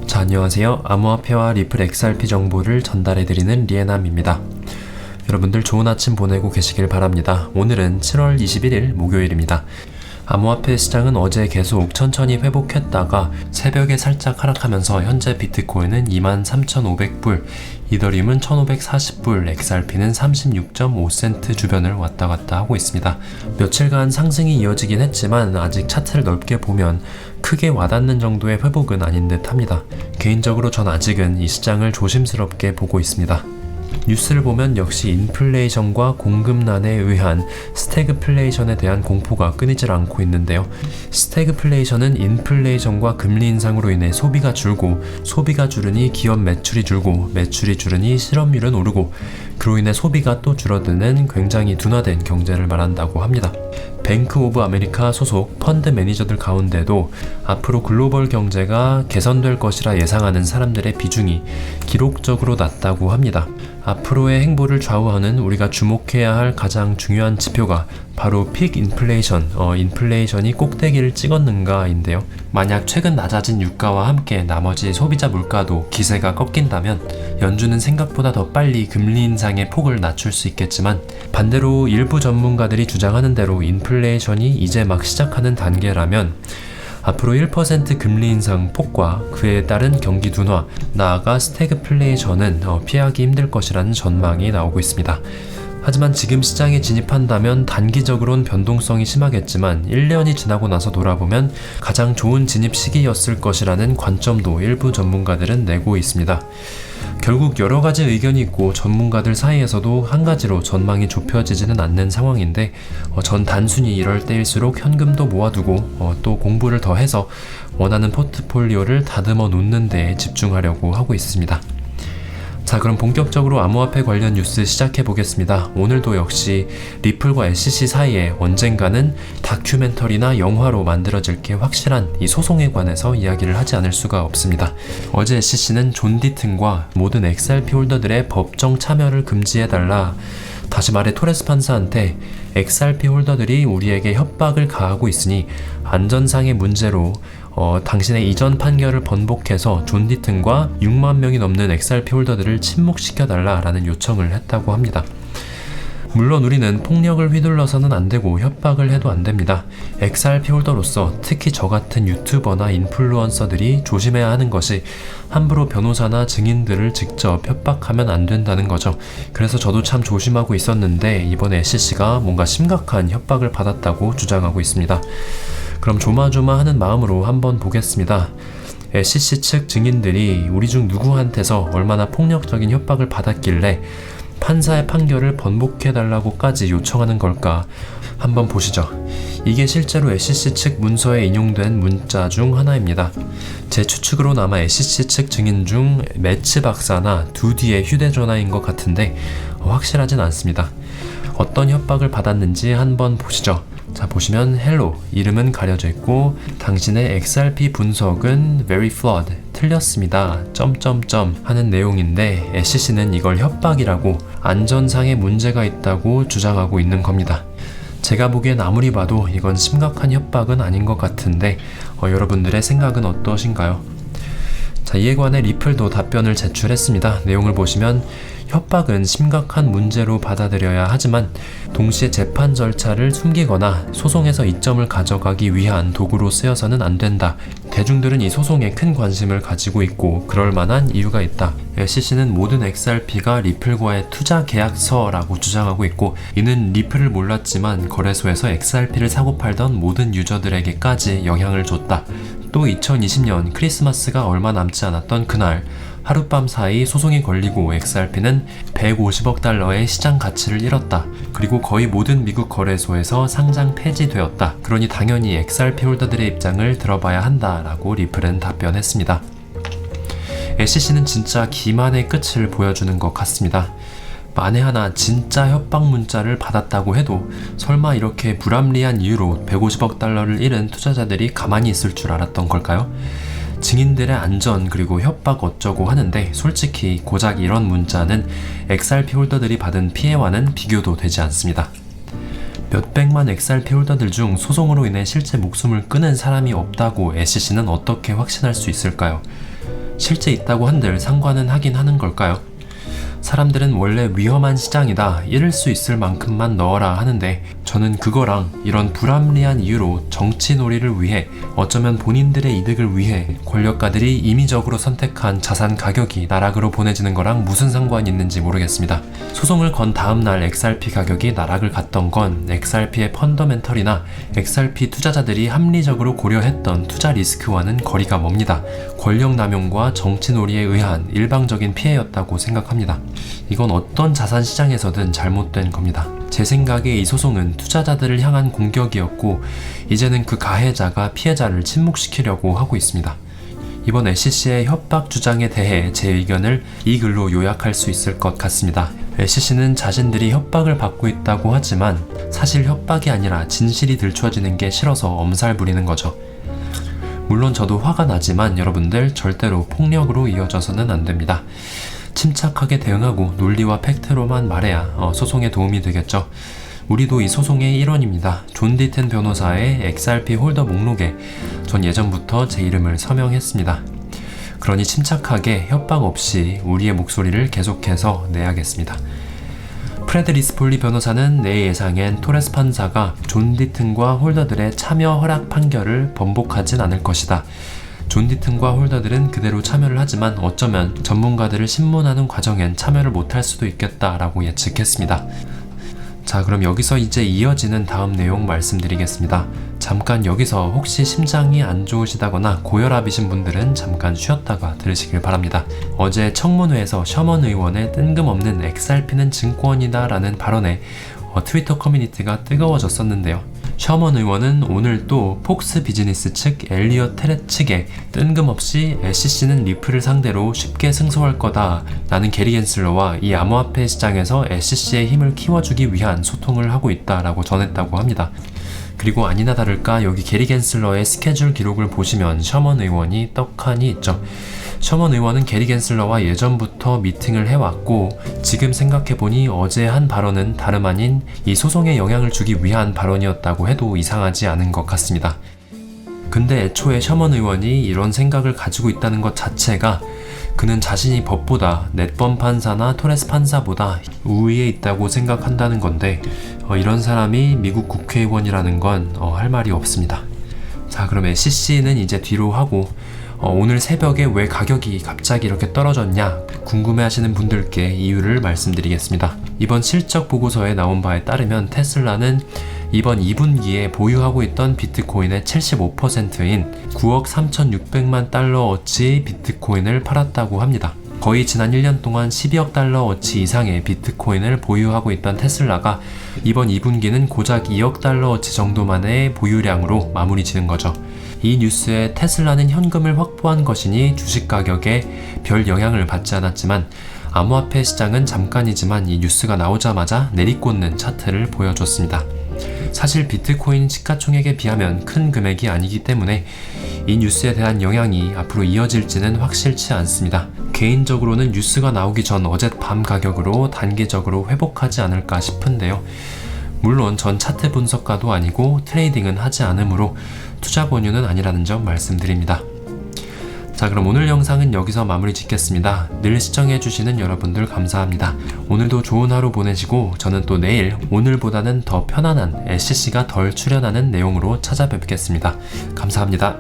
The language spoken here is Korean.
자, 안녕하세요. 암호화폐와 리플 XRP 정보를 전달해드리는 리에남입니다. 여러분들 좋은 아침 보내고 계시길 바랍니다. 오늘은 7월 21일 목요일입니다. 암호화폐 시장은 어제 계속 천천히 회복했다가 새벽에 살짝 하락하면서 현재 비트코인은 23,500불, 이더리움은 1,540불, XRP는 36.5센트 주변을 왔다 갔다 하고 있습니다. 며칠간 상승이 이어지긴 했지만 아직 차트를 넓게 보면 크게 와닿는 정도의 회복은 아닌 듯 합니다. 개인적으로 전 아직은 이 시장을 조심스럽게 보고 있습니다. 뉴스를 보면 역시 인플레이션과 공급난에 의한 스태그플레이션에 대한 공포가 끊이질 않고 있는데요. 스태그플레이션은 인플레이션과 금리 인상으로 인해 소비가 줄고, 소비가 줄으니 기업 매출이 줄고, 매출이 줄으니 실업률은 오르고, 그로 인해 소비가 또 줄어드는 굉장히 둔화된 경제를 말한다고 합니다. 뱅크 오브 아메리카 소속 펀드 매니저들 가운데도 앞으로 글로벌 경제가 개선될 것이라 예상하는 사람들의 비중이 기록적으로 낮다고 합니다. 앞으로의 행보를 좌우하는 우리가 주목해야 할 가장 중요한 지표가 바로 픽 인플레이션, 인플레이션이 꼭대기를 찍었는가인데요. 만약 최근 낮아진 유가와 함께 나머지 소비자 물가도 기세가 꺾인다면 연준은 생각보다 더 빨리 금리 인상의 폭을 낮출 수 있겠지만, 반대로 일부 전문가들이 주장하는 대로 인플레이션이 이제 막 시작하는 단계라면 앞으로 1% 금리 인상 폭과 그에 따른 경기 둔화, 나아가 스태그플레이션은 피하기 힘들 것이라는 전망이 나오고 있습니다. 하지만 지금 시장에 진입한다면 단기적으론 변동성이 심하겠지만 1년이 지나고 나서 돌아보면 가장 좋은 진입 시기였을 것이라는 관점도 일부 전문가들은 내고 있습니다. 결국 여러 가지 의견이 있고 전문가들 사이에서도 한 가지로 전망이 좁혀지지는 않는 상황인데, 전 단순히 이럴 때일수록 현금도 모아두고 또 공부를 더 해서 원하는 포트폴리오를 다듬어 놓는 데에 집중하려고 하고 있습니다. 자, 그럼 본격적으로 암호화폐 관련 뉴스 시작해 보겠습니다. 오늘도 역시 리플과 SEC 사이에 언젠가는 다큐멘터리나 영화로 만들어질 게 확실한 이 소송에 관해서 이야기를 하지 않을 수가 없습니다. 어제 SEC는 존 디튼과 모든 XRP 홀더들의 법정 참여를 금지해달라, 다시 말해 토레스 판사한테 XRP 홀더들이 우리에게 협박을 가하고 있으니 안전상의 문제로 당신의 이전 판결을 번복해서 존 디튼과 6만 명이 넘는 XRP 홀더들을 침묵시켜달라라는 요청을 했다고 합니다. 물론 우리는 폭력을 휘둘러서는 안 되고 협박을 해도 안 됩니다. XRP 홀더로서 특히 저 같은 유튜버나 인플루언서들이 조심해야 하는 것이 함부로 변호사나 증인들을 직접 협박하면 안 된다는 거죠. 그래서 저도 참 조심하고 있었는데 이번에 SEC가 뭔가 심각한 협박을 받았다고 주장하고 있습니다. 그럼 조마조마하는 마음으로 한번 보겠습니다. SEC 측 증인들이 우리 중 누구한테서 얼마나 폭력적인 협박을 받았길래 판사의 판결을 번복해달라고까지 요청하는 걸까 한번 보시죠. 이게 실제로 SEC 측 문서에 인용된 문자 중 하나입니다. 제 추측으로는 아마 SEC 측 증인 중 매츠 박사나 두디의 휴대전화인 것 같은데 확실하진 않습니다. 어떤 협박을 받았는지 한번 보시죠. 자, 보시면 hello, 이름은 가려져 있고 당신의 XRP 분석은 very flawed, 틀렸습니다, 점점점 하는 내용인데 SEC는 이걸 협박이라고 안전상의 문제가 있다고 주장하고 있는 겁니다. 제가 보기엔 아무리 봐도 이건 심각한 협박은 아닌 것 같은데 여러분들의 생각은 어떠신가요? 자, 이에 관해 리플도 답변을 제출했습니다. 내용을 보시면 협박은 심각한 문제로 받아들여야 하지만 동시에 재판 절차를 숨기거나 소송에서 이점을 가져가기 위한 도구로 쓰여서는 안 된다. 대중들은 이 소송에 큰 관심을 가지고 있고 그럴 만한 이유가 있다. SEC는 모든 XRP가 리플과의 투자 계약서라고 주장하고 있고, 이는 리플을 몰랐지만 거래소에서 XRP를 사고 팔던 모든 유저들에게까지 영향을 줬다. 또 2020년 크리스마스가 얼마 남지 않았던 그날 하룻밤 사이 소송이 걸리고 XRP는 150억 달러의 시장 가치를 잃었다. 그리고 거의 모든 미국 거래소에서 상장 폐지되었다. 그러니 당연히 XRP 홀더들의 입장을 들어봐야 한다라고 리플은 답변했습니다. SEC는 진짜 기만의 끝을 보여주는 것 같습니다. 만에 하나 진짜 협박 문자를 받았다고 해도 설마 이렇게 불합리한 이유로 150억 달러를 잃은 투자자들이 가만히 있을 줄 알았던 걸까요? 증인들의 안전 그리고 협박 어쩌고 하는데 솔직히 고작 이런 문자는 XRP 홀더들이 받은 피해와는 비교도 되지 않습니다. 몇백만 XRP 홀더들 중 소송으로 인해 실제 목숨을 끊은 사람이 없다고 SEC는 어떻게 확신할 수 있을까요? 실제 있다고 한들 상관은 하긴 하는 걸까요? 사람들은 원래 위험한 시장이다, 잃을 수 있을 만큼만 넣어라 하는데 저는 그거랑 이런 불합리한 이유로 정치 놀이를 위해, 어쩌면 본인들의 이득을 위해 권력가들이 임의적으로 선택한 자산 가격이 나락으로 보내지는 거랑 무슨 상관이 있는지 모르겠습니다. 소송을 건 다음날 XRP 가격이 나락을 갔던 건 XRP의 펀더멘털이나 XRP 투자자들이 합리적으로 고려했던 투자 리스크와는 거리가 멉니다. 권력 남용과 정치 놀이에 의한 일방적인 피해였다고 생각합니다. 이건 어떤 자산 시장에서든 잘못된 겁니다. 제 생각에 이 소송은 투자자들을 향한 공격이었고, 이제는 그 가해자가 피해자를 침묵시키려고 하고 있습니다. 이번 SEC의 협박 주장에 대해 제 의견을 이 글로 요약할 수 있을 것 같습니다. SEC는 자신들이 협박을 받고 있다고 하지만 사실 협박이 아니라 진실이 들춰지는 게 싫어서 엄살 부리는 거죠. 물론 저도 화가 나지만 여러분들, 절대로 폭력으로 이어져서는 안 됩니다. 침착하게 대응하고 논리와 팩트로만 말해야 소송에 도움이 되겠죠. 우리도 이 소송의 일원입니다. 존 디튼 변호사의 XRP 홀더 목록에 전 예전부터 제 이름을 서명했습니다. 그러니 침착하게 협박 없이 우리의 목소리를 계속해서 내야겠습니다. 프레드 리스폴리 변호사는 내 예상엔 토레스 판사가 존 디튼과 홀더들의 참여 허락 판결을 번복하진 않을 것이다. 존 디튼과 홀더들은 그대로 참여를 하지만 어쩌면 전문가들을 신문하는 과정엔 참여를 못할 수도 있겠다라고 예측했습니다. 자, 그럼 여기서 이제 이어지는 다음 내용 말씀드리겠습니다. 잠깐 여기서 혹시 심장이 안 좋으시다거나 고혈압이신 분들은 잠깐 쉬었다가 들으시길 바랍니다. 어제 청문회에서 셔먼 의원의 뜬금없는 XRP는 증권이다 라는 발언에 트위터 커뮤니티가 뜨거워졌었는데요. 셔먼 의원은 오늘 또 폭스 비즈니스 측 엘리엇 테렛 측에 뜬금없이 SEC는 리플을 상대로 쉽게 승소할 거다 라는 게리 겐슬러와 이 암호화폐 시장에서 SEC의 힘을 키워주기 위한 소통을 하고 있다라고 전했다고 합니다. 그리고 아니나 다를까 여기 게리 겐슬러의 스케줄 기록을 보시면 셔먼 의원이 떡하니 있죠. 셔먼 의원은 게리 겐슬러와 예전부터 미팅을 해왔고, 지금 생각해보니 어제 한 발언은 다름 아닌 이 소송에 영향을 주기 위한 발언이었다고 해도 이상하지 않은 것 같습니다. 근데 애초에 셔먼 의원이 이런 생각을 가지고 있다는 것 자체가 그는 자신이 법보다 넷번 판사나 토레스 판사보다 우위에 있다고 생각한다는 건데, 이런 사람이 미국 국회의원이라는 건 할 말이 없습니다. 자, 그럼 SEC는 이제 뒤로 하고 오늘 새벽에 왜 가격이 갑자기 이렇게 떨어졌냐 궁금해하시는 분들께 이유를 말씀드리겠습니다. 이번 실적 보고서에 나온 바에 따르면 테슬라는 이번 2분기에 보유하고 있던 비트코인의 75%인 9억 3,600만 달러어치 비트코인을 팔았다고 합니다. 거의 지난 1년 동안 12억 달러어치 이상의 비트코인을 보유하고 있던 테슬라가 이번 2분기는 고작 2억 달러어치 정도만의 보유량으로 마무리 지는 거죠. 이 뉴스에 테슬라는 현금을 확보한 것이니 주식 가격에 별 영향을 받지 않았지만 암호화폐 시장은 잠깐이지만 이 뉴스가 나오자마자 내리꽂는 차트를 보여줬습니다. 사실 비트코인 시가총액에 비하면 큰 금액이 아니기 때문에 이 뉴스에 대한 영향이 앞으로 이어질지는 확실치 않습니다. 개인적으로는 뉴스가 나오기 전 어젯밤 가격으로 단기적으로 회복하지 않을까 싶은데요. 물론 전 차트 분석가도 아니고 트레이딩은 하지 않으므로 투자 권유는 아니라는 점 말씀드립니다. 자, 그럼 오늘 영상은 여기서 마무리 짓겠습니다. 늘 시청해주시는 여러분들 감사합니다. 오늘도 좋은 하루 보내시고 저는 또 내일 오늘보다는 더 편안한 SEC가 덜 출연하는 내용으로 찾아뵙겠습니다. 감사합니다.